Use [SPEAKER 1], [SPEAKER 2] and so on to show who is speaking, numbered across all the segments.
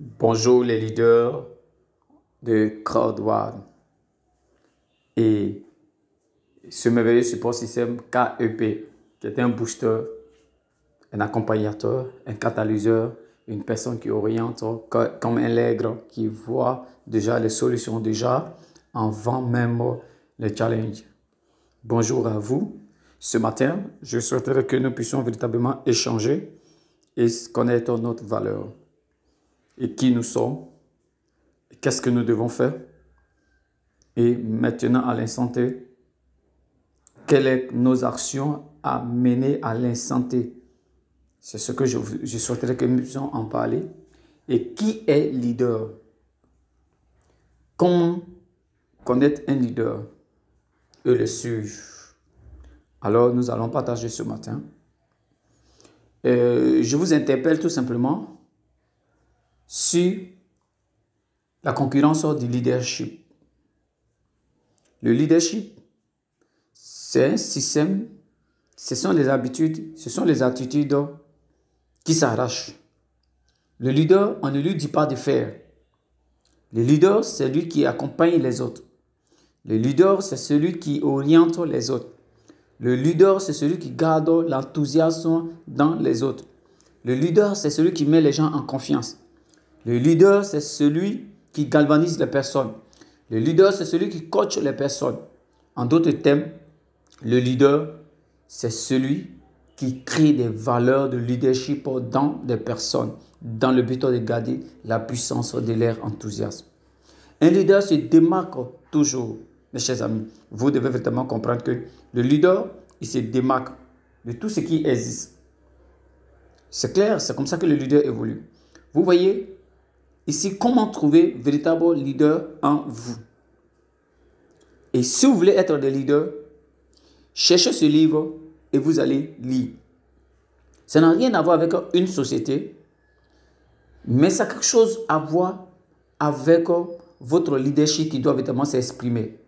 [SPEAKER 1] Bonjour les leaders de CrowdOne et ce merveilleux support système KEP qui est un booster, un accompagnateur, un catalyseur, une personne qui oriente comme un lègre qui voit déjà les solutions déjà avant même les challenges. Bonjour à vous. Ce matin, je souhaiterais que nous puissions véritablement échanger et connaître notre valeur et qui nous sommes, qu'est-ce que nous devons faire et maintenant à l'instant T, quelles sont nos actions à mener à l'instant T. C'est ce que je souhaiterais que nous puissions en parler. Et qui est leader? Comment connaître un leader et le suivre? Alors nous allons partager ce matin. Je vous interpelle tout simplement sur la concurrence du leadership. Le leadership, c'est un système, ce sont les habitudes, ce sont les attitudes qui s'arrachent. Le leader, on ne lui dit pas de faire. Le leader, c'est lui qui accompagne les autres. Le leader, c'est celui qui oriente les autres. Le leader, c'est celui qui garde l'enthousiasme dans les autres. Le leader, c'est celui qui met les gens en confiance. Le leader, c'est celui qui galvanise les personnes. Le leader, c'est celui qui coach les personnes. En d'autres termes, le leader, c'est celui qui crée des valeurs de leadership dans des personnes, dans le but de garder la puissance de leur enthousiasme. Un leader se démarque toujours, mes chers amis. Vous devez véritablement comprendre que le leader, il se démarque de tout ce qui existe. C'est clair, c'est comme ça que le leader évolue. Vous voyez ici comment trouver véritable leader en vous. Et si vous voulez être des leaders, cherchez ce livre et vous allez lire. Ça n'a rien à voir avec une société, mais ça a quelque chose à voir avec votre leadership qui doit véritablement s'exprimer.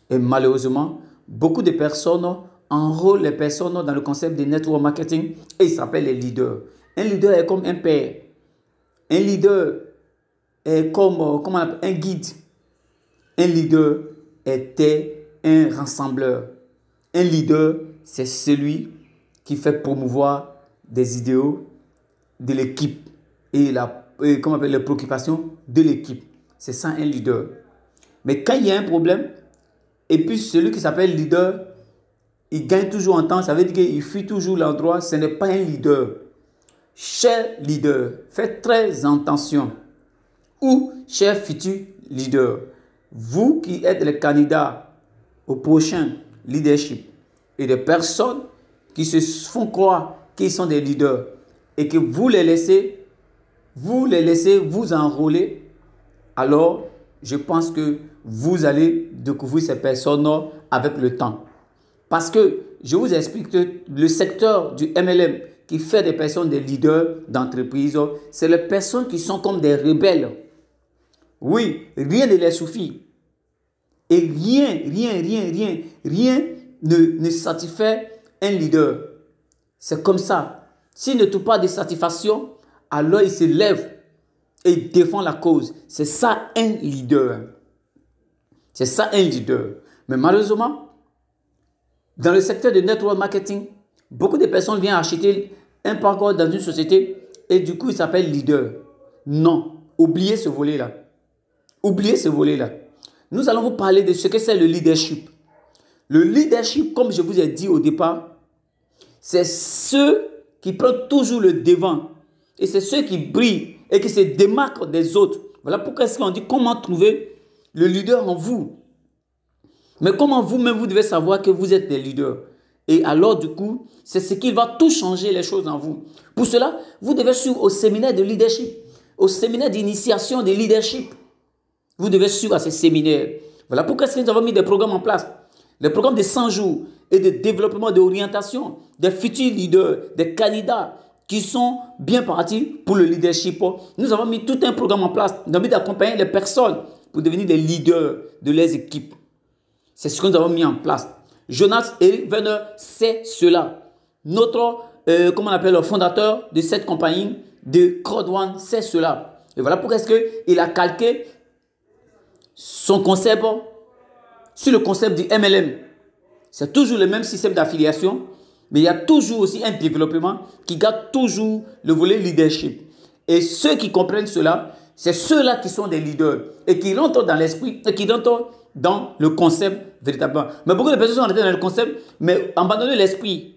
[SPEAKER 1] Et malheureusement, beaucoup de personnes enrôlent les personnes dans le concept de network marketing et ils s'appellent les leaders. Un leader est comme un père. Un leader est comme on appelle, un guide. Un leader était un rassembleur. Un leader, c'est celui qui fait promouvoir des idéaux de l'équipe et les préoccupations de l'équipe. C'est ça un leader. Mais quand il y a un problème, et puis celui qui s'appelle leader, il gagne toujours en temps, ça veut dire qu'il fuit toujours l'endroit, ce n'est pas un leader. Cher leader, faites très attention. Ou, cher futur leader, vous qui êtes les candidats au prochain leadership et des personnes qui se font croire qu'ils sont des leaders et que vous les laissez vous enrôler, alors je pense que vous allez découvrir ces personnes avec le temps. Parce que je vous explique que le secteur du MLM qui fait des personnes des leaders d'entreprise, c'est les personnes qui sont comme des rebelles. Oui, rien ne les suffit. Et rien ne satisfait un leader. C'est comme ça. S'il ne trouve pas de satisfaction, alors il se lève et il défend la cause. C'est ça un leader. C'est ça un leader. Mais malheureusement, dans le secteur de network marketing, beaucoup de personnes viennent acheter un parcours dans une société et du coup, il s'appelle leader. Non, oubliez ce volet-là. Oubliez ce volet-là. Nous allons vous parler de ce que c'est le leadership. Le leadership, comme je vous ai dit au départ, c'est ceux qui prennent toujours le devant. Et c'est ceux qui brillent et qui se démarquent des autres. Voilà pourquoi est-ce qu'on dit comment trouver le leader en vous. Mais comment vous-même, vous devez savoir que vous êtes des leaders. Et alors, du coup, c'est ce qui va tout changer les choses en vous. Pour cela, vous devez suivre au séminaire de leadership, au séminaire d'initiation de leadership. Vous devez suivre à ces séminaires. Voilà pourquoi est-ce que nous avons mis des programmes en place. Les programmes de 100 jours et de développement, d'orientation des futurs leaders, des candidats qui sont bien partis pour le leadership. Nous avons mis tout un programme en place dans le but d'accompagner les personnes pour devenir des leaders de leurs équipes. C'est ce que nous avons mis en place. Jonas Eric Werner sait cela. Notre, comment on appelle, le fondateur de cette compagnie de CrowdOne sait cela. Et voilà pourquoi est-ce qu'il a calqué son concept sur le concept du MLM. C'est toujours le même système d'affiliation, mais il y a toujours aussi un développement qui garde toujours le volet leadership. Et ceux qui comprennent cela, c'est ceux-là qui sont des leaders et qui rentrent dans l'esprit et qui rentrent dans le concept véritablement. Mais beaucoup de personnes sont rentrées dans le concept, mais abandonner l'esprit,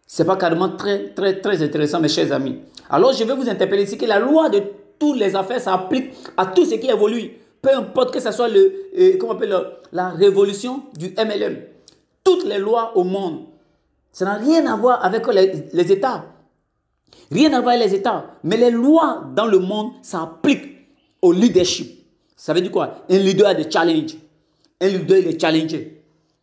[SPEAKER 1] ce n'est pas carrément très intéressant, mes chers amis. Alors, je vais vous interpeller ici que la loi de toutes les affaires s'applique à tout ce qui évolue. Peu importe que ce soit la révolution du MLM. Toutes les lois au monde, ça n'a rien à voir avec les États. Rien à voir avec les États. Mais les lois dans le monde s'appliquent au leadership. Ça veut dire quoi? Un leader a des challenges. Un leader, il est challengé.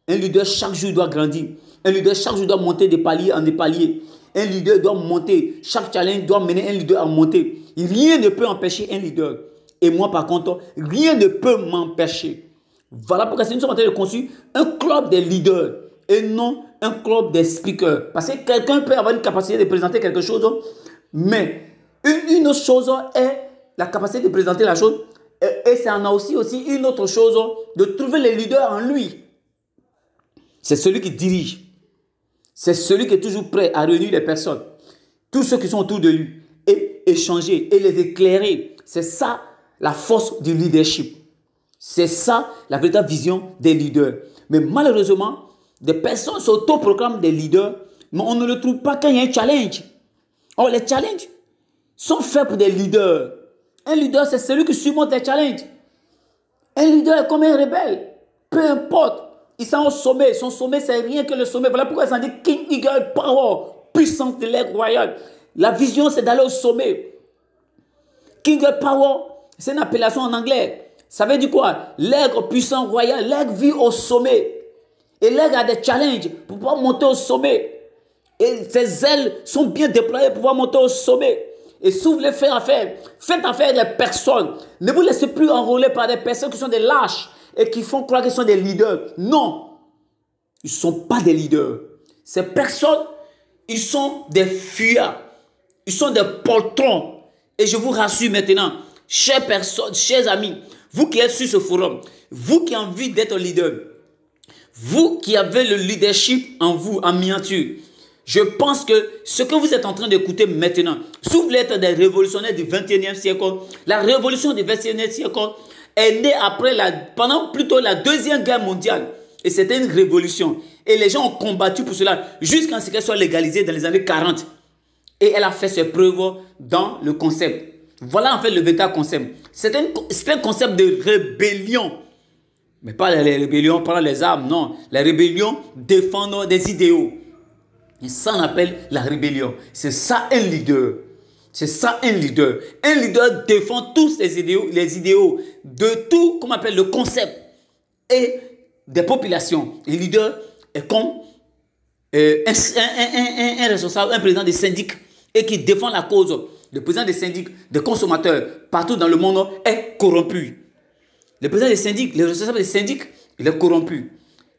[SPEAKER 1] Un leader, chaque jour, doit grandir. Un leader, chaque jour, doit monter des paliers en des paliers. Un leader doit monter. Chaque challenge doit mener un leader à monter. Rien ne peut empêcher un leader. Et moi, par contre, rien ne peut m'empêcher. Voilà pourquoi nous sommes en train de construire un club des leaders et non un club des speakers. Parce que quelqu'un peut avoir une capacité de présenter quelque chose, mais une autre chose est la capacité de présenter la chose et ça en a aussi une autre chose de trouver les leaders en lui. C'est celui qui dirige. C'est celui qui est toujours prêt à réunir les personnes, tous ceux qui sont autour de lui, et échanger et les éclairer. C'est ça la force du leadership. C'est ça la véritable vision des leaders. Mais malheureusement, des personnes s'autoproclament des leaders, mais on ne le trouve pas quand il y a un challenge. Or, les challenges sont faits pour des leaders. Un leader, c'est celui qui surmonte les challenges. Un leader est comme un rebelle. Peu importe. Il s'en au sommet. Son sommet, c'est rien que le sommet. Voilà pourquoi ça dit King Eagle Power, puissance de l'aigle royal. La vision, c'est d'aller au sommet. King Eagle Power, c'est une appellation en anglais. Ça veut dire quoi? L'aigle puissant royal. L'aigle vit au sommet. Et l'aigle a des challenges pour pouvoir monter au sommet. Et ses ailes sont bien déployées pour pouvoir monter au sommet. Et si vous voulez faire affaire, faites affaire avec les personnes. Ne vous laissez plus enrôler par des personnes qui sont des lâches et qui font croire qu'ils sont des leaders. Non, ils ne sont pas des leaders. Ces personnes, ils sont des fuyards. Ils sont des poltrons. Et je vous rassure maintenant, chères personnes, chers amis, vous qui êtes sur ce forum, vous qui avez envie d'être leader, vous qui avez le leadership en vous, en miniature, je pense que ce que vous êtes en train d'écouter maintenant, si vous voulez être des révolutionnaires du 21e siècle, la révolution du 21e siècle est née pendant plutôt la Deuxième Guerre mondiale. Et c'était une révolution. Et les gens ont combattu pour cela jusqu'à ce qu'elle soit légalisée dans les années 40. Et elle a fait ses preuves dans le concept. Voilà en fait le véritable concept. C'est un concept de rébellion. Mais pas les rébellions pendant les armes, non. La rébellion défend des idéaux. Et ça, on appelle la rébellion. C'est ça un leader. C'est ça un leader. Un leader défend tous les idéaux de tout, comme on appelle le concept et des populations. Un leader est comme un responsable, un président des syndics et qui défend la cause. Le président des syndics, des consommateurs, partout dans le monde est corrompu. Le président des syndics, le responsable des syndics, il est corrompu.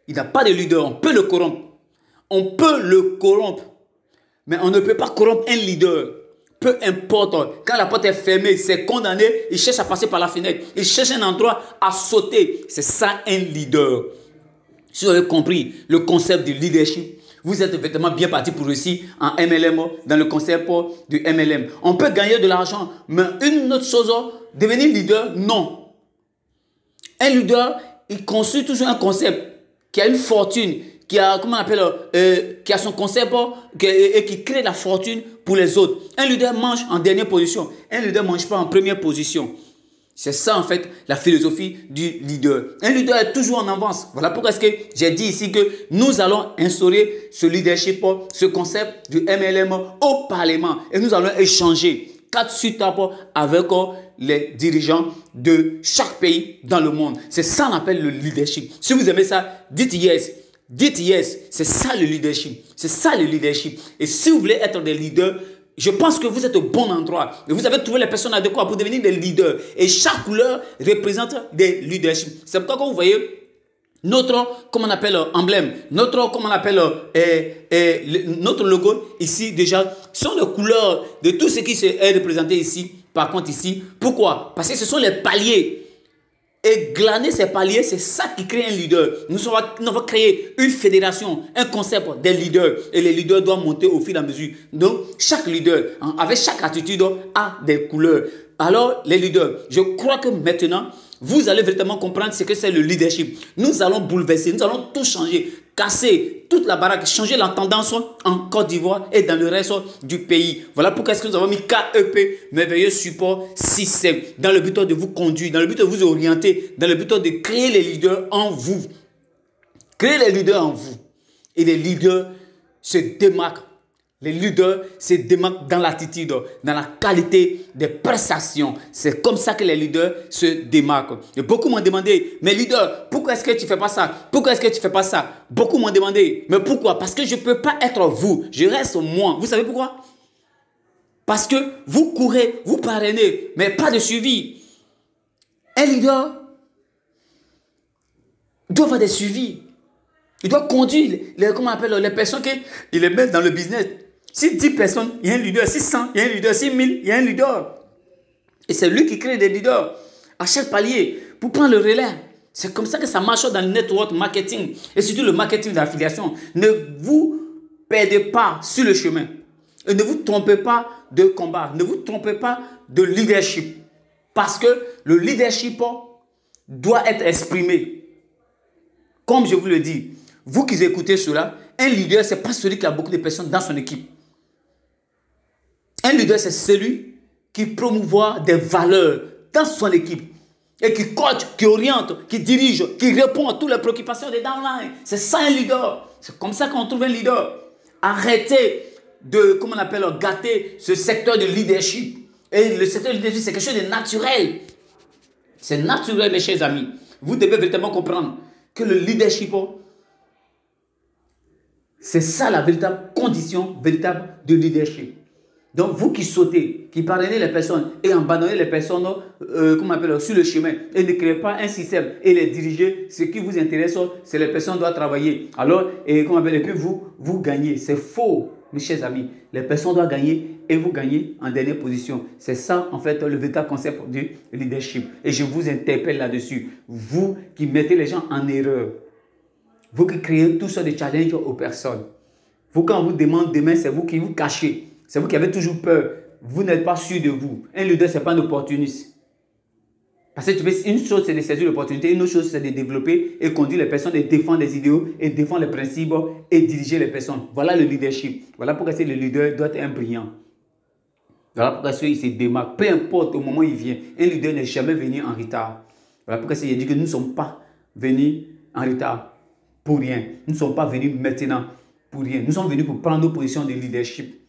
[SPEAKER 1] Il n'a pas de leader, on peut le corrompre. On peut le corrompre, mais on ne peut pas corrompre un leader. Peu importe, quand la porte est fermée, c'est condamné, il cherche à passer par la fenêtre, il cherche un endroit à sauter. C'est ça un leader. Si vous avez compris le concept du leadership, vous êtes effectivement bien parti pour réussir en MLM, dans le concept du MLM. On peut gagner de l'argent, mais une autre chose, devenir leader, non. Un leader, il construit toujours un concept qui a une fortune, qui a, comment on appelle, qui a son concept et qui crée la fortune pour les autres. Un leader mange en dernière position. Un leader ne mange pas en première position. C'est ça en fait la philosophie du leader. Un leader est toujours en avance. Voilà pourquoi est-ce que j'ai dit ici que nous allons instaurer ce leadership, ce concept du MLM au Parlement. Et nous allons échanger 4 sur table avec les dirigeants de chaque pays dans le monde. C'est ça qu'on appelle le leadership. Si vous aimez ça, dites yes. Dites yes, c'est ça le leadership. C'est ça le leadership. Et si vous voulez être des leaders, je pense que vous êtes au bon endroit. Et vous avez trouvé les personnes adéquates pour devenir des leaders. Et chaque couleur représente des leaderships. C'est pourquoi vous voyez notre, comment on appelle, emblème, notre, comment on appelle, notre logo ici déjà, sont les couleurs de tout ce qui est représenté ici par contre ici. Pourquoi? Parce que ce sont les paliers. Et glaner ces paliers, c'est ça qui crée un leader. Nous avons créé une fédération, un concept des leaders. Et les leaders doivent monter au fil et à mesure. Donc, chaque leader, avec chaque attitude, a des couleurs. Alors, les leaders, je crois que maintenant, vous allez véritablement comprendre ce que c'est le leadership. Nous allons bouleverser, nous allons tout changer, casser toute la baraque, changer la tendance en Côte d'Ivoire et dans le reste du pays. Voilà pourquoi est-ce que nous avons mis KEP, merveilleux support système, dans le but de vous conduire, dans le but de vous orienter, dans le but de créer les leaders en vous. Créer les leaders en vous. Et les leaders se démarquent. Les leaders se démarquent dans l'attitude, dans la qualité des prestations. C'est comme ça que les leaders se démarquent. Et beaucoup m'ont demandé, mais leader, pourquoi est-ce que tu ne fais pas ça? Pourquoi est-ce que tu ne fais pas ça? Beaucoup m'ont demandé, mais pourquoi? Parce que je ne peux pas être vous, je reste moi. Vous savez pourquoi? Parce que vous courez, vous parrainez, mais pas de suivi. Un leader doit avoir des suivis. Il doit conduire comment on appelle, les personnes qu'il les met dans le business. Si 10 personnes, il y a un leader. Si 100, il y a un leader. Si 1000, il y a un leader. Et c'est lui qui crée des leaders à chaque palier pour prendre le relais. C'est comme ça que ça marche dans le network marketing et surtout le marketing d'affiliation. Ne vous perdez pas sur le chemin. Et ne vous trompez pas de combat. Ne vous trompez pas de leadership. Parce que le leadership doit être exprimé. Comme je vous le dis, vous qui écoutez cela, un leader, ce n'est pas celui qui a beaucoup de personnes dans son équipe. Un leader, c'est celui qui promouvoit des valeurs dans son équipe et qui coach, qui oriente, qui dirige, qui répond à toutes les préoccupations des downlines. C'est ça un leader. C'est comme ça qu'on trouve un leader. Arrêtez de, comment on appelle, gâter ce secteur de leadership. Et le secteur de leadership, c'est quelque chose de naturel. C'est naturel, mes chers amis. Vous devez véritablement comprendre que le leadership, c'est ça la véritable condition véritable de leadership. Donc, vous qui sautez, qui parrainez les personnes et abandonnez les personnes comment on appelle, sur le chemin et ne créez pas un système et les dirigez, ce qui vous intéresse, c'est les personnes doivent travailler. Alors, et puis vous gagnez. C'est faux, mes chers amis. Les personnes doivent gagner et vous gagnez en dernière position. C'est ça, en fait, le véritable concept du leadership. Et je vous interpelle là-dessus. Vous qui mettez les gens en erreur. Vous qui créez tout ça de challenge aux personnes. Vous, quand on vous demande demain, c'est vous qui vous cachez. C'est vous qui avez toujours peur. Vous n'êtes pas sûr de vous. Un leader, ce n'est pas un opportuniste. Parce que une chose, c'est de saisir l'opportunité. Une autre chose, c'est de développer et conduire les personnes et défendre les idéaux et défendre les principes et diriger les personnes. Voilà le leadership. Voilà pourquoi le leader doit être un brillant. Voilà pourquoi il se démarque. Peu importe au moment où il vient. Un leader n'est jamais venu en retard. Voilà pourquoi il dit que nous ne sommes pas venus en retard pour rien. Nous ne sommes pas venus maintenant pour rien. Nous sommes venus pour prendre nos positions de leadership.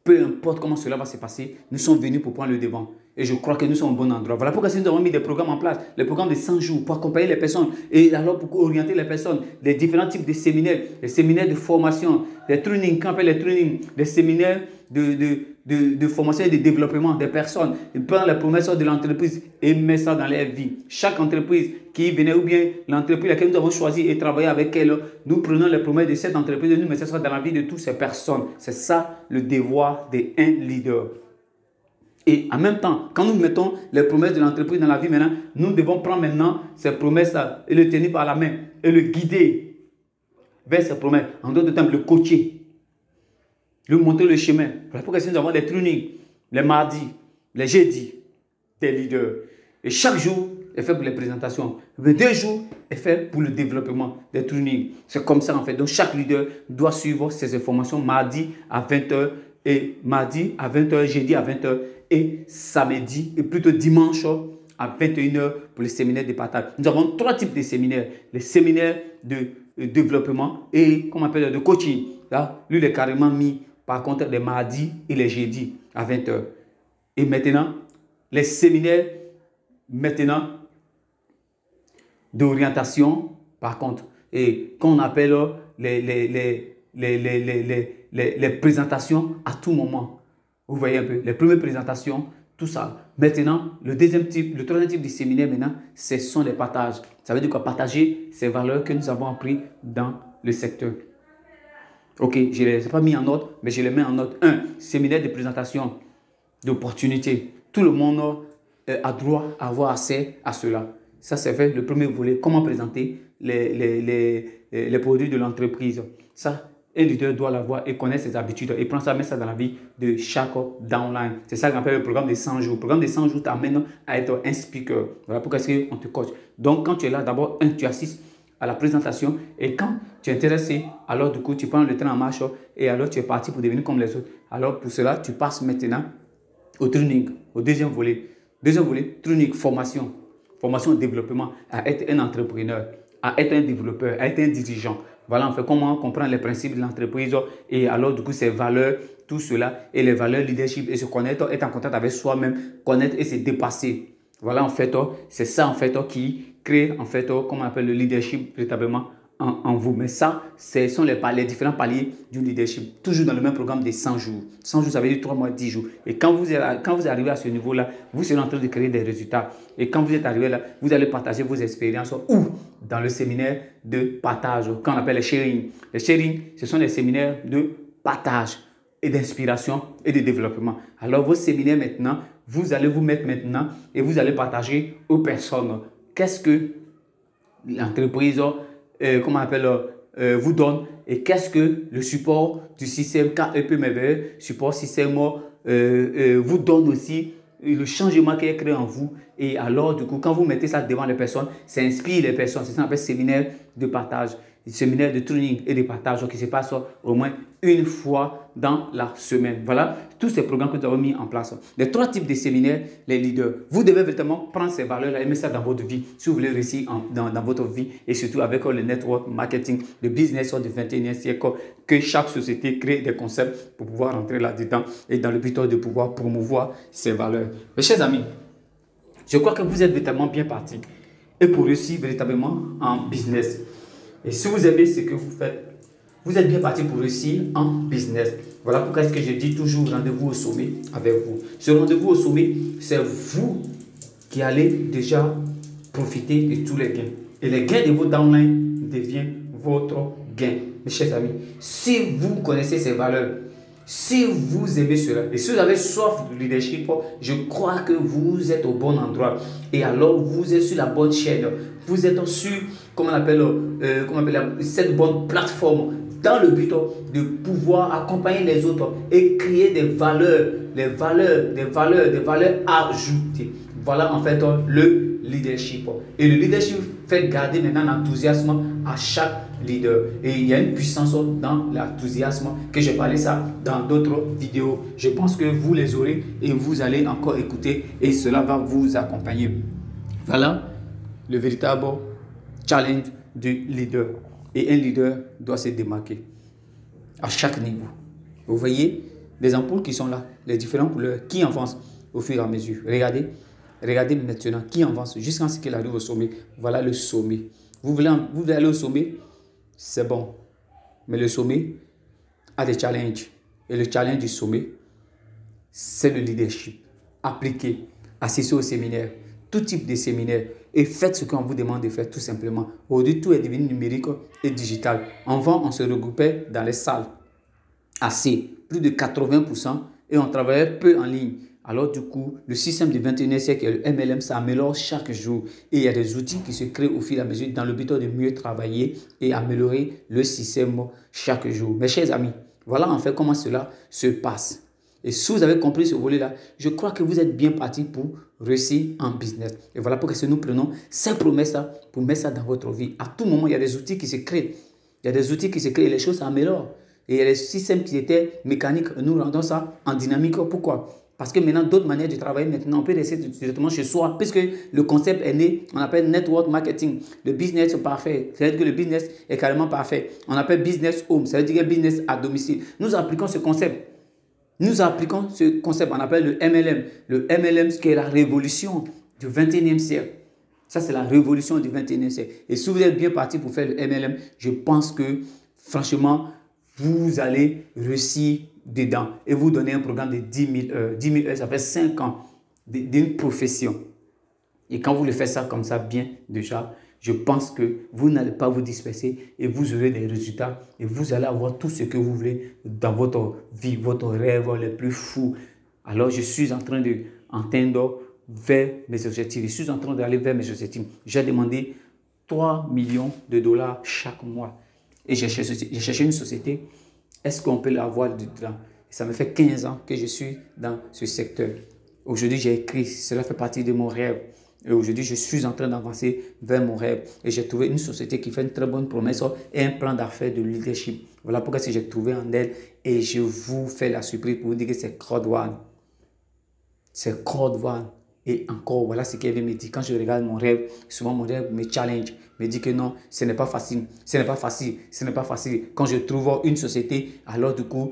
[SPEAKER 1] Peu importe comment cela va se passer, nous sommes venus pour prendre le devant. Et je crois que nous sommes au bon endroit. Voilà pourquoi nous avons mis des programmes en place. Les programmes de 100 jours pour accompagner les personnes. Et alors pour orienter les personnes. Les différents types de séminaires. Les séminaires de formation. Les trainings, qu'on appelle les trainings. Les séminaires de formation et de développement des personnes. Ils prennent les promesses de l'entreprise et mettent ça dans leur vie. Chaque entreprise qui venait ou bien l'entreprise laquelle nous avons choisi et travaillé avec elle, nous prenons les promesses de cette entreprise et nous mettons ça dans la vie de toutes ces personnes. C'est ça le devoir d'un leader. Et en même temps, quand nous mettons les promesses de l'entreprise dans la vie maintenant, nous devons prendre maintenant ces promesses-là et le tenir par la main et le guider vers ces promesses. En d'autres termes, le coacher. Lui montrer le chemin. Voilà pourquoi nous avons des trainings les mardis, les jeudis, des leaders. Et chaque jour est fait pour les présentations. Les 2 jours est fait pour le développement des trainings. C'est comme ça en fait. Donc chaque leader doit suivre ces informations mardi à 20h et mardi à 20h, jeudi à 20h et samedi et plutôt dimanche à 21h pour les séminaires de partage. Nous avons 3 types de séminaires. Les séminaires de développement et comment on appelle de coaching. Là, lui, il est carrément mis par contre les mardis et les jeudis à 20h. Et maintenant, les séminaires maintenant d'orientation, par contre, et qu'on appelle les présentations à tout moment. Vous voyez un peu, les premières présentations, tout ça. Maintenant, le troisième type de séminaire maintenant, ce sont les partages. Ça veut dire quoi? Partager ces valeurs que nous avons apprises dans le secteur. Ok, je ne les ai pas mis en note, mais je les mets en note. 1. Séminaire de présentation d'opportunités. tout le monde a droit à avoir accès à cela. Ça, c'est fait le premier volet. Comment présenter les produits de l'entreprise. Ça, un leader doit l'avoir et connaître ses habitudes et prendre ça, mettre ça dans la vie de chaque downline. C'est ça qu'on appelle le programme des 100 jours. Le programme des 100 jours t'amène à être un speaker. Voilà pourquoi on te coach. Donc, quand tu es là, d'abord, tu assistes à la présentation et quand tu es intéressé, alors du coup, tu prends le train en marche et alors tu es parti pour devenir comme les autres. Alors, pour cela, tu passes maintenant au training, au deuxième volet. Deuxième volet, training, formation. Formation, développement, à être un entrepreneur, à être un développeur, à être un dirigeant. Voilà, on fait comment comprendre les principes de l'entreprise et alors du coup ses valeurs, tout cela et les valeurs leadership et se connaître, être en contact avec soi-même, connaître et se dépasser. Voilà en fait, c'est ça en fait qui crée en fait, comme on appelle le leadership véritablement en vous. Mais ça, ce sont les différents paliers du leadership. Toujours dans le même programme des 100 jours. 100 jours, ça veut dire 3 mois, 10 jours. Et quand vous arrivez à ce niveau-là, vous serez en train de créer des résultats. Et quand vous êtes arrivé là, vous allez partager vos expériences ou dans le séminaire de partage, qu'on appelle les sharing. Les sharing, ce sont les séminaires de partage et d'inspiration et de développement. Alors, vos séminaires maintenant, vous allez vous mettre maintenant et vous allez partager aux personnes. Qu'est-ce que l'entreprise comment on appelle, vous donne et qu'est-ce que le support du système KEPMV, support système vous donne aussi le changement qui est créé en vous. Et alors, du coup, quand vous mettez ça devant les personnes, ça inspire les personnes. C'est ça qu'on appelle séminaire de partage, séminaire de training et de partage qui se passe au moins une fois dans la semaine. Voilà tous ces programmes que nous avons mis en place. Les 3 types de séminaires, les leaders. Vous devez véritablement prendre ces valeurs-là et mettre ça dans votre vie si vous voulez réussir dans votre vie et surtout avec le network marketing, le business du 21e siècle, que chaque société crée des concepts pour pouvoir rentrer là-dedans et dans le but de pouvoir promouvoir ces valeurs. Mes chers amis, je crois que vous êtes véritablement bien partis et pour réussir véritablement en business. Et si vous aimez ce que vous faites, vous êtes bien parti pour réussir en business. Voilà pourquoi est-ce que je dis toujours rendez-vous au sommet avec vous. Ce rendez-vous au sommet, c'est vous qui allez déjà profiter de tous les gains. Et les gains de vos downlines deviennent votre gain. Mes chers amis, si vous connaissez ces valeurs, si vous aimez cela et si vous avez soif de leadership, je crois que vous êtes au bon endroit. Et alors, vous êtes sur la bonne chaîne. Vous êtes sur, comment on appelle cette bonne plateforme dans le but de pouvoir accompagner les autres et créer des valeurs, des valeurs ajoutées. Voilà en fait le leadership. Et le leadership fait garder maintenant l'enthousiasme à chaque leader. Et il y a une puissance dans l'enthousiasme que j'ai parlé ça dans d'autres vidéos. Je pense que vous les aurez et vous allez encore écouter et cela va vous accompagner. Voilà le véritable challenge du leader. Et un leader doit se démarquer à chaque niveau. Vous voyez les ampoules qui sont là, les différentes couleurs qui avancent au fur et à mesure. Regardez maintenant qui avance jusqu'à ce qu'il arrive au sommet. Voilà le sommet. Vous voulez aller au sommet? C'est bon. Mais le sommet a des challenges. Et le challenge du sommet, c'est le leadership. Appliquez, assistez au séminaire, tout type de séminaire et faites ce qu'on vous demande de faire tout simplement. Aujourd'hui, tout est devenu numérique et digital. Avant, on se regroupait dans les salles. Assez, plus de 80% et on travaillait peu en ligne. Alors du coup, le système du 21e siècle et le MLM s'améliore chaque jour. Et il y a des outils qui se créent au fil et à mesure dans le but de mieux travailler et améliorer le système chaque jour. Mes chers amis, voilà en fait comment cela se passe. Et si vous avez compris ce volet-là, je crois que vous êtes bien parti pour réussir en business. Et voilà pourquoi nous prenons ces promesses-là pour mettre ça dans votre vie. À tout moment, il y a des outils qui se créent. Il y a des outils qui se créent et les choses s'améliorent. Et il y a des systèmes qui étaient mécaniques. Nous rendons ça en dynamique. Pourquoi? Parce que maintenant, d'autres manières de travailler, maintenant, on peut rester directement chez soi. Puisque le concept est né, on appelle network marketing. Le business parfait. Ça veut dire que le business est carrément parfait. On appelle business home. Ça veut dire business à domicile. Nous appliquons ce concept. Nous appliquons ce concept, on appelle le MLM. Le MLM, ce qui est la révolution du 21e siècle. Ça, c'est la révolution du 21e siècle. Et si vous êtes bien parti pour faire le MLM, je pense que, franchement, vous allez réussir dedans. Et vous donnez un programme de 10 000 heures. 10 000 heures, ça fait 5 ans d'une profession. Et quand vous le faites ça comme ça, bien déjà, je pense que vous n'allez pas vous disperser et vous aurez des résultats et vous allez avoir tout ce que vous voulez dans votre vie, votre rêve le plus fou. Alors, je suis en train en tendre vers mes objectifs. Je suis en train d'aller vers mes objectifs. J'ai demandé 3 millions de dollars chaque mois. Et j'ai cherché une société. Est-ce qu'on peut l'avoir dedans? Ça me fait 15 ans que je suis dans ce secteur. Aujourd'hui, j'ai écrit. Cela fait partie de mon rêve. Et aujourd'hui, je suis en train d'avancer vers mon rêve. Et j'ai trouvé une société qui fait une très bonne promesse et un plan d'affaires de leadership. Voilà pourquoi j'ai trouvé en elle. Et je vous fais la surprise pour vous dire que c'est Claude One. C'est Claude One. Et encore, voilà ce qu'elle me dit. Quand je regarde mon rêve, souvent mon rêve me challenge, me dit que non, ce n'est pas facile, ce n'est pas facile, ce n'est pas facile. Quand je trouve une société, alors du coup,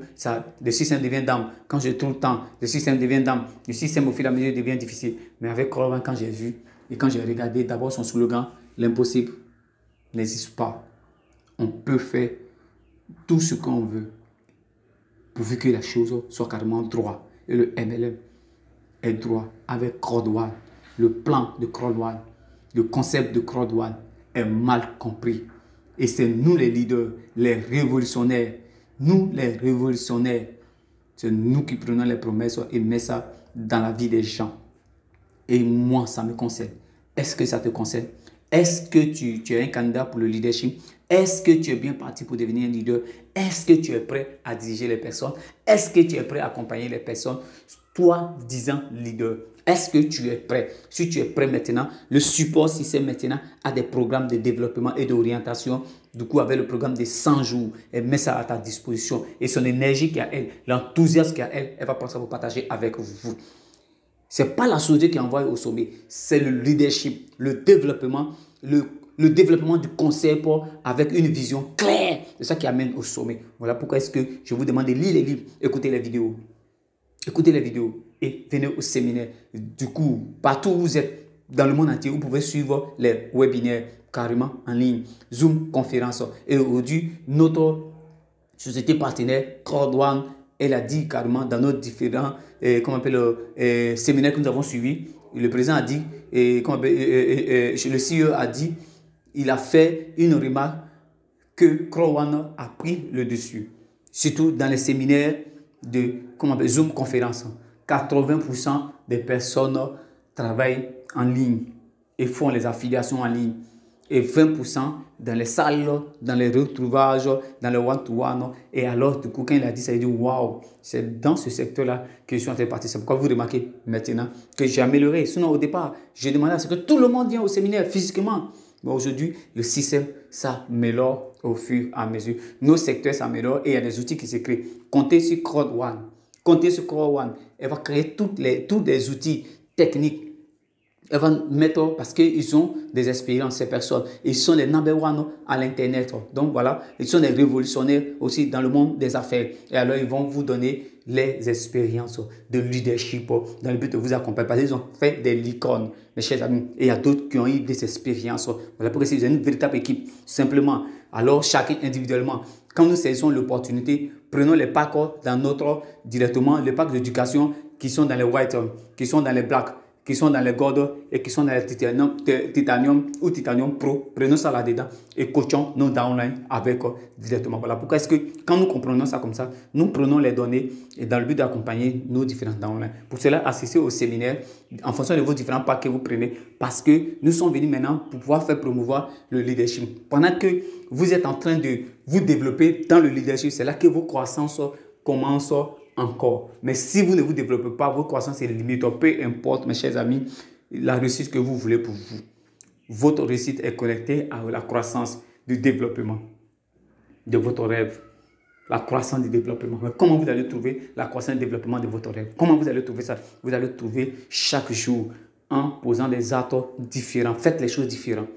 [SPEAKER 1] le système devient d'âme. Quand je trouve le temps, le système devient d'âme. Le système au fur et à mesure devient difficile. Mais avec Claude One, quand j'ai vu et quand j'ai regardé d'abord son slogan, l'impossible n'existe pas. On peut faire tout ce qu'on veut, pourvu que la chose soit carrément droit. Et le MLM est droit avec Claude One. Le plan de Claude One, le concept de Claude One est mal compris. Et c'est nous les leaders, les révolutionnaires, nous les révolutionnaires, c'est nous qui prenons les promesses et mettons ça dans la vie des gens. Et moi, ça me concerne. Est-ce que ça te concerne? Est-ce que tu es un candidat pour le leadership? Est-ce que tu es bien parti pour devenir un leader? Est-ce que tu es prêt à diriger les personnes? Est-ce que tu es prêt à accompagner les personnes? Toi, disant leader, est-ce que tu es prêt? Si tu es prêt maintenant, le support, si c'est maintenant, à des programmes de développement et d'orientation, du coup, avec le programme de 100 jours, elle met ça à ta disposition. Et son énergie qui a elle, l'enthousiasme qui a elle, elle va prendre ça pour partager avec vous. Ce n'est pas la société qui envoie au sommet, c'est le leadership, le développement du concept avec une vision claire. C'est ça qui amène au sommet. Voilà pourquoi est-ce que je vous demande de lire les livres, écouter les vidéos. Écoutez les vidéos et venez au séminaire. Du coup, partout où vous êtes dans le monde entier, vous pouvez suivre les webinaires carrément en ligne, Zoom, conférence. Et aujourd'hui, notre société partenaire, Claude One, elle a dit carrément dans nos différents séminaires que nous avons suivis, le président a dit, le CEO a dit, il a fait une remarque que Claude One a pris le dessus. Surtout dans les séminaires de Zoom conférence. 80% des personnes travaillent en ligne et font les affiliations en ligne. Et 20% dans les salles, dans les retrouvages, dans le one-to-one. Et alors, du coup, quand il a dit ça, il dit waouh, c'est dans ce secteur-là que je suis en train de partir. C'est pourquoi vous remarquez maintenant que j'ai amélioré. Sinon, au départ, j'ai demandé à ce que tout le monde vienne au séminaire physiquement. Mais aujourd'hui, le système s'améliore au fur et à mesure. Nos secteurs s'améliorent et il y a des outils qui se créent. Comptez sur Claude One. Comptez sur Claude One. Elle va créer tous les outils techniques. Elle va mettre, parce qu'ils ont des expériences, ces personnes. Ils sont les number one à l'Internet. Donc voilà, ils sont des révolutionnaires aussi dans le monde des affaires. Et alors, ils vont vous donner les expériences de leadership dans le but de vous accompagner. Parce qu'ils ont fait des licornes, mes chers amis. Et il y a d'autres qui ont eu des expériences. Voilà pourquoi c'est une véritable équipe. Simplement, alors chacun individuellement, quand nous saisissons l'opportunité, prenons les packs dans notre directement, les packs d'éducation qui sont dans les white, qui sont dans les black, qui sont dans les gold et qui sont dans les titanium ou titanium pro. Prenons ça là-dedans et coachons nos downline avec directement. Voilà pourquoi est-ce que quand nous comprenons ça comme ça, nous prenons les données et dans le but d'accompagner nos différents downline. Pour cela, assistez au séminaire en fonction de vos différents packs que vous prenez parce que nous sommes venus maintenant pour pouvoir faire promouvoir le leadership. Pendant que vous êtes en train de vous développer dans le leadership, c'est là que vos croissances commencent encore. Mais si vous ne vous développez pas, vos croissances est limitée. Peu importe, mes chers amis, la réussite que vous voulez pour vous. Votre réussite est connectée à la croissance du développement de votre rêve. La croissance du développement. Mais comment vous allez trouver la croissance du développement de votre rêve? Comment vous allez trouver ça? Vous allez trouver chaque jour en posant des actes différents. Faites les choses différentes.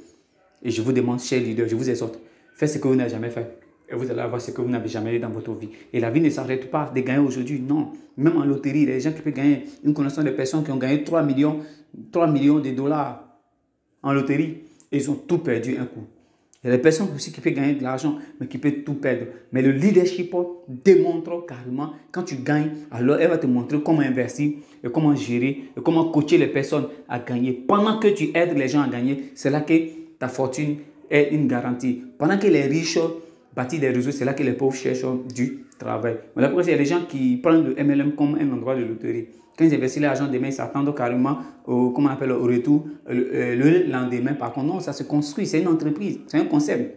[SPEAKER 1] Et je vous demande, chers leaders, je vous exhorte, faites ce que vous n'avez jamais fait. Et vous allez avoir ce que vous n'avez jamais eu dans votre vie. Et la vie ne s'arrête pas de gagner aujourd'hui. Non. Même en loterie, les gens qui peuvent gagner, une connaissance de personnes qui ont gagné 3 millions de dollars en loterie. Et ils ont tout perdu un coup. Il y a des personnes aussi qui peuvent gagner de l'argent, mais qui peuvent tout perdre. Mais le leadership démontre carrément, quand tu gagnes, alors elle va te montrer comment investir, et comment gérer, et comment coacher les personnes à gagner. Pendant que tu aides les gens à gagner, c'est là que ta fortune est une garantie. Pendant que les riches bâtir des réseaux, c'est là que les pauvres cherchent du travail. Voilà pourquoi il y a des gens qui prennent le MLM comme un endroit de loterie. Quand ils investissent l'argent demain, ils s'attendent carrément comment on appelle, au retour le lendemain. Par contre, non, ça se construit. C'est une entreprise. C'est un concept.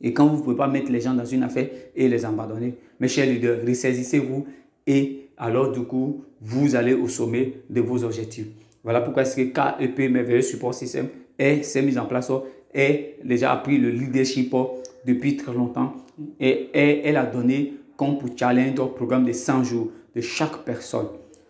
[SPEAKER 1] Et quand vous ne pouvez pas mettre les gens dans une affaire et les abandonner, mes chers leaders, ressaisissez-vous et alors du coup, vous allez au sommet de vos objectifs. Voilà pourquoi est-ce que KEP, Merveilleux Support System, s'est mis en place et déjà a pris le leadership depuis très longtemps et elle a donné comme pour challenge au programme de 100 jours de chaque personne.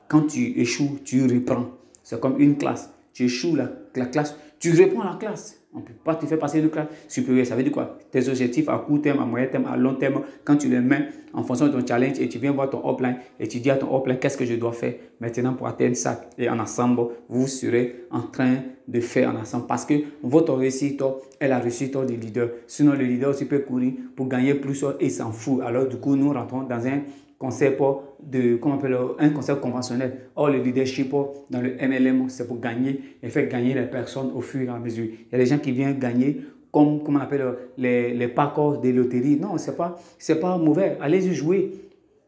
[SPEAKER 1] Quand tu échoues, tu reprends. C'est comme une classe. Tu échoues la classe, tu reprends la classe. On ne peut pas te faire passer une classe supérieure. Ça veut dire quoi? Tes objectifs à court terme, à moyen terme, à long terme, quand tu les mets en fonction de ton challenge et tu viens voir ton upline et tu dis à ton upline qu'est-ce que je dois faire maintenant pour atteindre ça. Et en ensemble, vous serez en train de faire en ensemble parce que votre réussite est la réussite des leaders. Sinon, le leader aussi peut courir pour gagner plus et s'en fout. Alors, du coup, nous rentrons dans un concept un concept conventionnel. Or, le leadership dans le MLM, c'est pour gagner et faire gagner les personnes au fur et à mesure. Il y a des gens qui viennent gagner comme on appelle les parcours des loteries. Non, c'est pas mauvais. Allez-y jouer.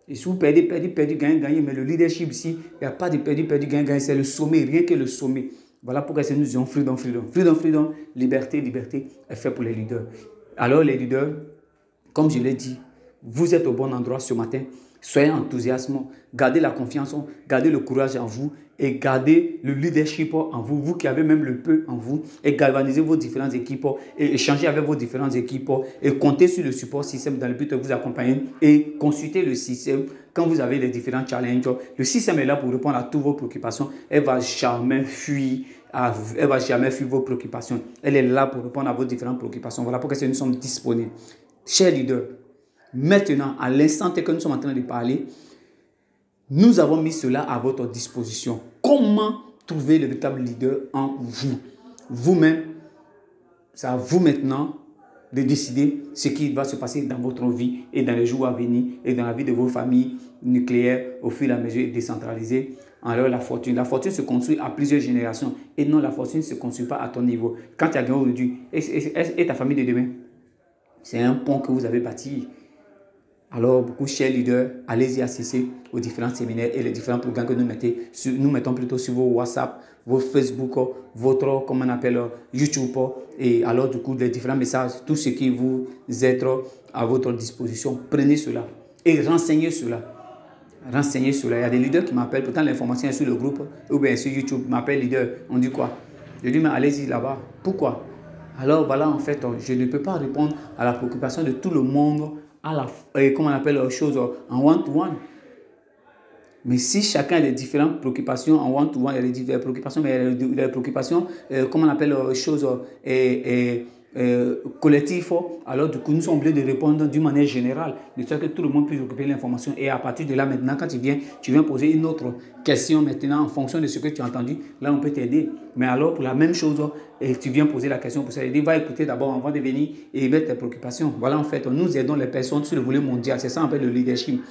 [SPEAKER 1] Et si vous perdez, gagnez. Mais le leadership ici, il n'y a pas de perdu, gagnez. C'est le sommet, rien que le sommet. Voilà pourquoi nous disons freedom. Freedom, liberté est fait pour les leaders. Alors, les leaders, comme je l'ai dit, vous êtes au bon endroit ce matin. Soyez enthousiastes, gardez la confiance, gardez le courage en vous et gardez le leadership en vous, vous qui avez même le peu en vous, et galvanisez vos différentes équipes et échangez avec vos différentes équipes et comptez sur le support système dans le but de vous accompagner et consultez le système quand vous avez les différents challenges. Le système est là pour répondre à toutes vos préoccupations. Elle ne va jamais fuir. Elle ne va jamais fuir vos préoccupations. Elle est là pour répondre à vos différentes préoccupations. Voilà pourquoi nous sommes disponibles. Chers leaders, maintenant, à l'instant que nous sommes en train de parler, nous avons mis cela à votre disposition. Comment trouver le véritable leader en vous? Vous-même, c'est à vous maintenant de décider ce qui va se passer dans votre vie et dans les jours à venir et dans la vie de vos familles nucléaires au fur et à mesure et décentralisées. Alors la fortune se construit à plusieurs générations et non, la fortune ne se construit pas à ton niveau. Quand tu as gagné aujourd'hui et ta famille de demain, c'est un pont que vous avez bâti. Alors, beaucoup de chers leaders, allez-y assister aux différents séminaires et les différents programmes que nous mettons plutôt sur vos WhatsApp, vos Facebook, votre, comment on appelle, YouTube. Et alors, du coup, les différents messages, tout ce qui vous est à votre disposition, prenez cela et renseignez cela. Renseignez cela. Il y a des leaders qui m'appellent, pourtant l'information est sur le groupe ou bien sur YouTube, m'appellent leader. On dit quoi? Je dis, mais allez-y là-bas. Pourquoi? Alors, voilà, en fait, je ne peux pas répondre à la préoccupation de tout le monde comment on appelle les choses en one-to-one. Mais si chacun a des différentes préoccupations en one-to-one, il y a des différentes préoccupations, mais il y a des préoccupations, comment on appelle les choses collectives, alors du coup nous sommes obligés de répondre d'une manière générale, de sorte que tout le monde puisse occuper l'information. Et à partir de là, maintenant, quand tu viens poser une autre question maintenant en fonction de ce que tu as entendu, là on peut t'aider. Mais alors pour la même chose, et tu viens poser la question pour ça, il dit va écouter d'abord avant de venir et mettre tes préoccupations. Voilà, en fait, nous aidons les personnes sur le volet mondial. C'est ça qu'on appelle le leadership.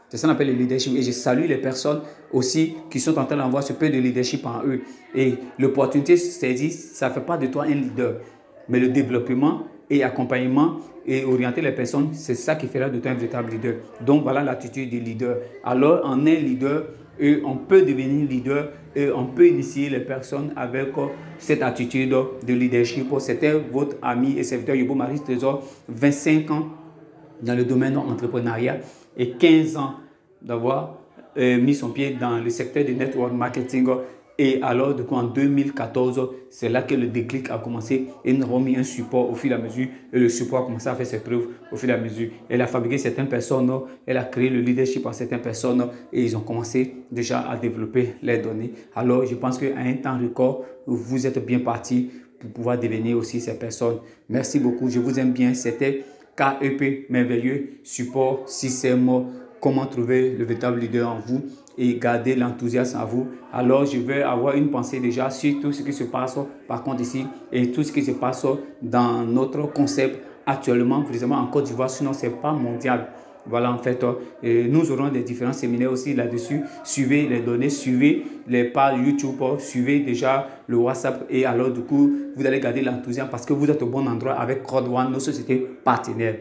[SPEAKER 1] C'est ça qu'on appelle le leadership. Et je salue les personnes aussi qui sont en train d'avoir ce peu de leadership en eux. Et l'opportunité, c'est dit, ça ne fait pas de toi un leader. Mais le développement et accompagnement et orienter les personnes, c'est ça qui fera de toi un véritable leader. Donc voilà l'attitude du leader. Alors on est leader et on peut devenir leader et on peut initier les personnes avec cette attitude de leadership. C'était votre ami et serviteur Yobo Marie Trésor, 25 ans dans le domaine entrepreneurial et 15 ans d'avoir mis son pied dans le secteur du network marketing. Et alors, du coup, en 2014, c'est là que le déclic a commencé et nous avons mis un support au fur et à mesure. Et le support a commencé à faire ses preuves au fur et à mesure. Elle a fabriqué certaines personnes, elle a créé le leadership en certaines personnes et ils ont commencé déjà à développer les données. Alors, je pense qu'à un temps record, vous êtes bien parti pour pouvoir devenir aussi ces personnes. Merci beaucoup, je vous aime bien. C'était KEP, merveilleux support système. Comment trouver le véritable leader en vous et garder l'enthousiasme à vous. Alors, je vais avoir une pensée déjà sur tout ce qui se passe par contre ici et tout ce qui se passe dans notre concept actuellement, précisément en Côte d'Ivoire, sinon ce n'est pas mondial. Voilà, en fait, nous aurons des différents séminaires aussi là-dessus. Suivez les données, suivez les pages YouTube, suivez déjà le WhatsApp et alors du coup, vous allez garder l'enthousiasme parce que vous êtes au bon endroit avec Code One, nos sociétés partenaires.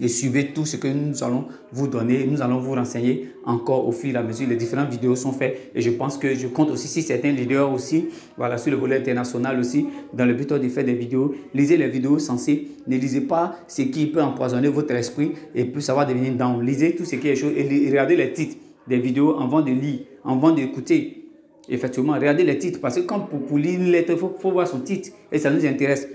[SPEAKER 1] et suivez tout ce que nous allons vous donner. Nous allons vous renseigner encore au fur et à mesure. Les différentes vidéos sont faites et je pense que je compte aussi si certains leaders aussi, voilà, sur le volet international aussi, dans le but de faire des vidéos. Lisez les vidéos sensées. Ne lisez pas ce qui peut empoisonner votre esprit et puis ça va devenir down. Lisez tout ce qui est chaud et regardez les titres des vidéos avant de lire, avant d'écouter. Effectivement, regardez les titres parce que quand pour lire une lettre, il faut voir son titre et ça nous intéresse.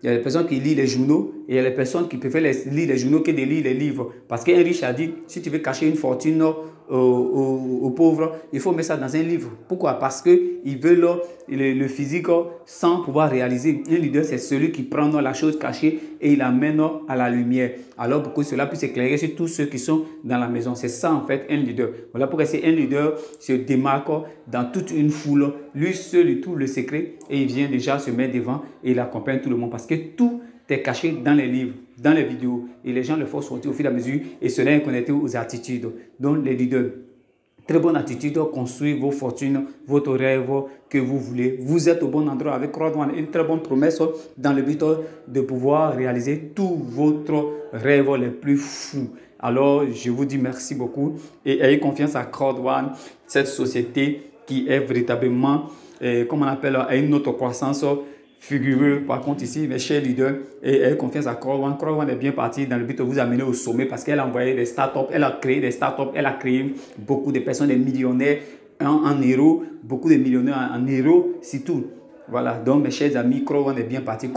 [SPEAKER 1] Il y a des personnes qui lisent les journaux et il y a des personnes qui préfèrent lire les journaux que de lire les livres. Parce qu'un riche a dit, si tu veux cacher une fortune aux pauvres, il faut mettre ça dans un livre. Pourquoi? Parce qu'ils veulent le physique sans pouvoir réaliser. Un leader, c'est celui qui prend la chose cachée et il l'amène à la lumière. Alors pour que cela puisse éclairer sur tous ceux qui sont dans la maison. C'est ça en fait un leader. Voilà pourquoi c'est un leader se démarque dans toute une foule. Lui seul et tout le secret et il vient déjà se mettre devant et il accompagne tout le monde. Parce que tout est caché dans les livres, dans les vidéos et les gens le font sortir au fur et à mesure et cela est connecté aux attitudes. Donc les leaders, très bonne attitude, construire vos fortunes, votre rêve que vous voulez. Vous êtes au bon endroit avec CrowdOne, une très bonne promesse dans le but de pouvoir réaliser tous votre rêve les plus fous. Alors je vous dis merci beaucoup et ayez confiance à CrowdOne, cette société qui est véritablement, comme on appelle, à une autre croissance figureux. Par contre ici, mes chers leaders, et ayez confiance à CrowdOne. CrowdOne est bien parti dans le but de vous amener au sommet parce qu'elle a envoyé des startups, elle a créé des startups, elle a créé beaucoup de personnes, des millionnaires en euros, beaucoup de millionnaires en euros, c'est tout. Voilà, donc mes chers amis, CrowdOne est bien parti.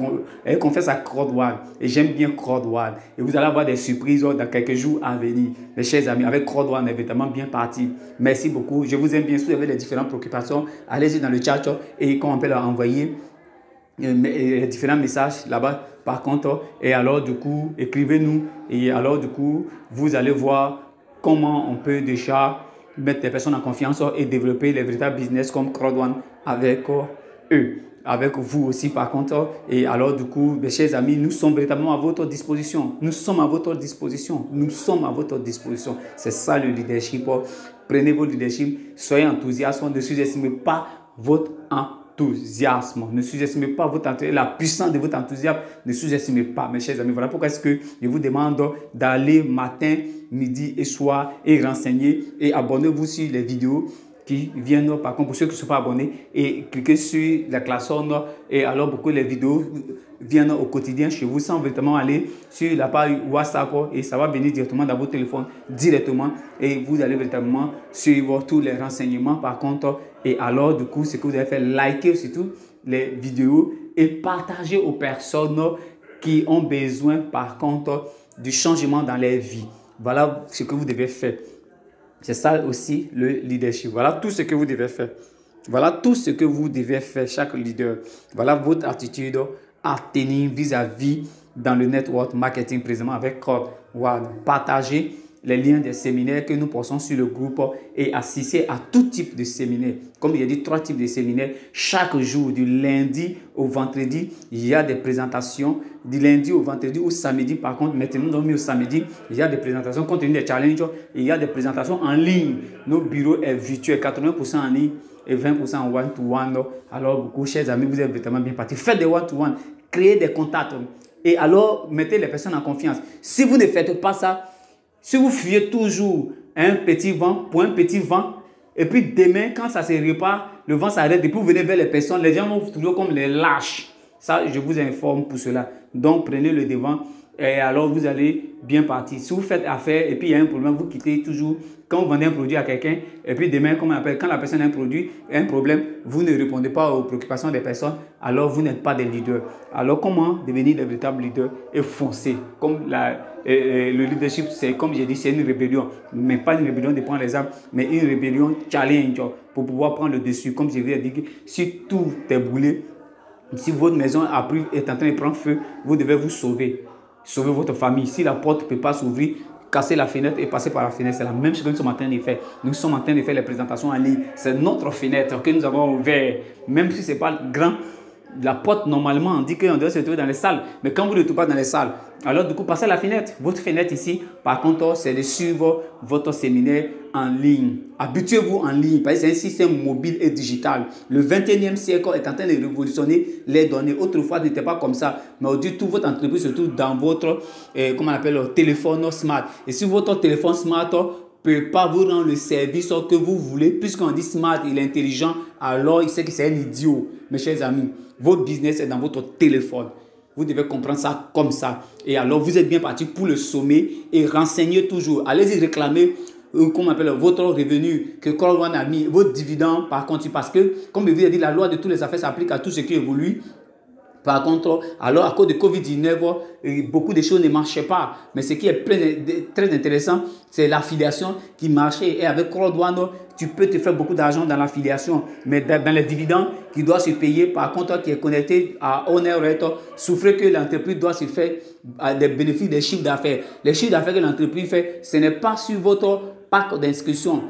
[SPEAKER 1] Ayez confiance à CrowdOne et j'aime bien CrowdOne. Et vous allez avoir des surprises dans quelques jours à venir. Mes chers amis, avec CrowdOne, est évidemment bien parti. Merci beaucoup. Je vous aime bien. Si vous avez les différentes préoccupations, allez-y dans le chat et comme on peut leur envoyer différents messages là-bas par contre et alors du coup écrivez-nous et alors du coup vous allez voir comment on peut déjà mettre des personnes en confiance et développer les véritables business comme CrowdOne avec eux, avec vous aussi par contre. Et alors du coup mes chers amis, nous sommes véritablement à votre disposition, nous sommes à votre disposition, nous sommes à votre disposition. C'est ça le leadership. Prenez votre leadership, soyez enthousiastes, ne sous-estimez pas votre enthousiasme. Ne sous-estimez pas votre enthousiasme, la puissance de votre enthousiasme. Ne sous-estimez pas, mes chers amis. Voilà pourquoi est-ce que je vous demande d'aller matin, midi et soir et renseigner et abonnez-vous sur les vidéos qui viennent, par contre, pour ceux qui ne sont pas abonnés, et cliquez sur la klaxon et alors beaucoup les vidéos viennent au quotidien chez vous sans véritablement aller sur la page WhatsApp et ça va venir directement dans votre téléphone directement et vous allez véritablement suivre tous les renseignements par contre. Et alors du coup, ce que vous allez faire, liker surtout les vidéos et partager aux personnes qui ont besoin par contre du changement dans leur vie. Voilà ce que vous devez faire. C'est ça aussi le leadership. Voilà tout ce que vous devez faire. Voilà tout ce que vous devez faire, chaque leader. Voilà votre attitude à tenir vis-à-vis dans le network marketing présentement avec CrowdOne. Partagez les liens des séminaires que nous postons sur le groupe et assistez à tout type de séminaire. Comme il y a dit, 3 types de séminaires. Chaque jour, du lundi au vendredi, il y a des présentations. Du lundi au vendredi ou samedi, par contre, maintenant, nous avons mis au samedi, il y a des présentations compte tenu des challenges. Il y a des présentations en ligne. Nos bureaux sont virtuels, 80% en ligne et 20% en one-to-one. Alors, beaucoup, chers amis, vous êtes vraiment bien partis. Faites des one-to-one, créez des contacts et alors, mettez les personnes en confiance. Si vous ne faites pas ça, si vous fuyez toujours un petit vent pour un petit vent, et puis demain, quand ça se répare, le vent s'arrête et puis vous venez vers les personnes, les gens vont vous trouver comme les lâches. Ça, je vous informe pour cela. Donc, prenez le devant et alors vous allez bien partir. Si vous faites affaire et puis il y a un problème, vous quittez toujours. Quand vous vendez un produit à quelqu'un et puis demain, comme on appelle, quand la personne a un produit, un problème, vous ne répondez pas aux préoccupations des personnes, alors vous n'êtes pas des leaders. Alors, comment devenir des véritables leaders et foncer? Comme le leadership, c'est comme j'ai dit, c'est une rébellion. Mais pas une rébellion de prendre les armes, mais une rébellion challenge pour pouvoir prendre le dessus. Comme je vous ai dit, si tout est brûlé, si votre maison est en train de prendre feu, vous devez vous sauver. Sauver votre famille. Si la porte ne peut pas s'ouvrir, casser la fenêtre et passer par la fenêtre. C'est la même chose que nous sommes en train de faire. Nous sommes en train de faire les présentations en ligne. C'est notre fenêtre que nous avons ouverte. Même si ce n'est pas grand, la porte, normalement, on dit qu'on doit se trouver dans les salles. Mais quand vous ne trouvez pas dans les salles, alors du coup, passez à la fenêtre. Votre fenêtre ici, par contre, c'est de suivre votre séminaire en ligne. Habituez-vous en ligne parce que c'est un système mobile et digital. Le 21e siècle est en train de révolutionner les données. Autrefois, ce n'était pas comme ça. Mais aujourd'hui, toute votre entreprise se trouve dans votre comment on appelle, téléphone smart. Et si votre téléphone smart ne peut pas vous rendre le service que vous voulez, puisqu'on dit smart, il est intelligent, alors il sait que c'est un idiot. Mes chers amis, votre business est dans votre téléphone. Vous devez comprendre ça comme ça. Et alors, vous êtes bien parti pour le sommet et renseignez toujours. Allez-y réclamer comment on appelle votre revenu que Call One a mis, votre dividende par contre, parce que, comme je vous ai dit, la loi de toutes les affaires s'applique à tout ce qui évolue. Par contre, alors à cause de Covid-19, beaucoup de choses ne marchaient pas. Mais ce qui est très intéressant, c'est l'affiliation qui marchait. Et avec CrowdOne, tu peux te faire beaucoup d'argent dans l'affiliation. Mais dans les dividendes qui doivent se payer, par contre, qui est connecté à OwnerRate, souffrez que l'entreprise doit se faire des bénéfices des chiffres d'affaires. Les chiffres d'affaires que l'entreprise fait, ce n'est pas sur votre pack d'inscription.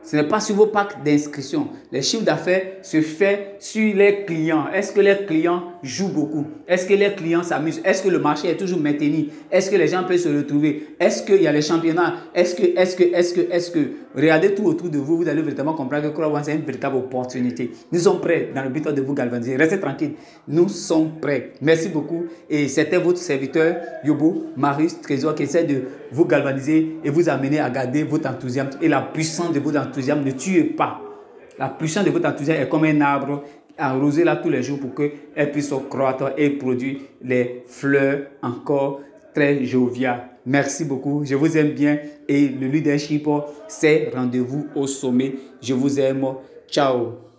[SPEAKER 1] Ce n'est pas sur vos packs d'inscription. Les chiffres d'affaires se fait sur les clients. Est-ce que les clients jouent beaucoup? Est-ce que les clients s'amusent? Est-ce que le marché est toujours maintenu? Est-ce que les gens peuvent se retrouver? Est-ce qu'il y a les championnats? Est-ce que regardez tout autour de vous, vous allez véritablement comprendre que CrowdOne, c'est une véritable opportunité. Nous sommes prêts dans le but de vous galvaniser. Restez tranquille. Nous sommes prêts. Merci beaucoup. Et c'était votre serviteur, Yobo Marius Trésor, qui essaie de vous galvaniser et vous amener à garder votre enthousiasme. Et la puissance de votre enthousiasme ne tuez pas. La puissance de votre enthousiasme est comme un arbre. Arrosez-la tous les jours pour qu'elle puisse croître et produire les fleurs encore très joviales. Merci beaucoup. Je vous aime bien. Et le leadership, c'est rendez-vous au sommet. Je vous aime. Ciao.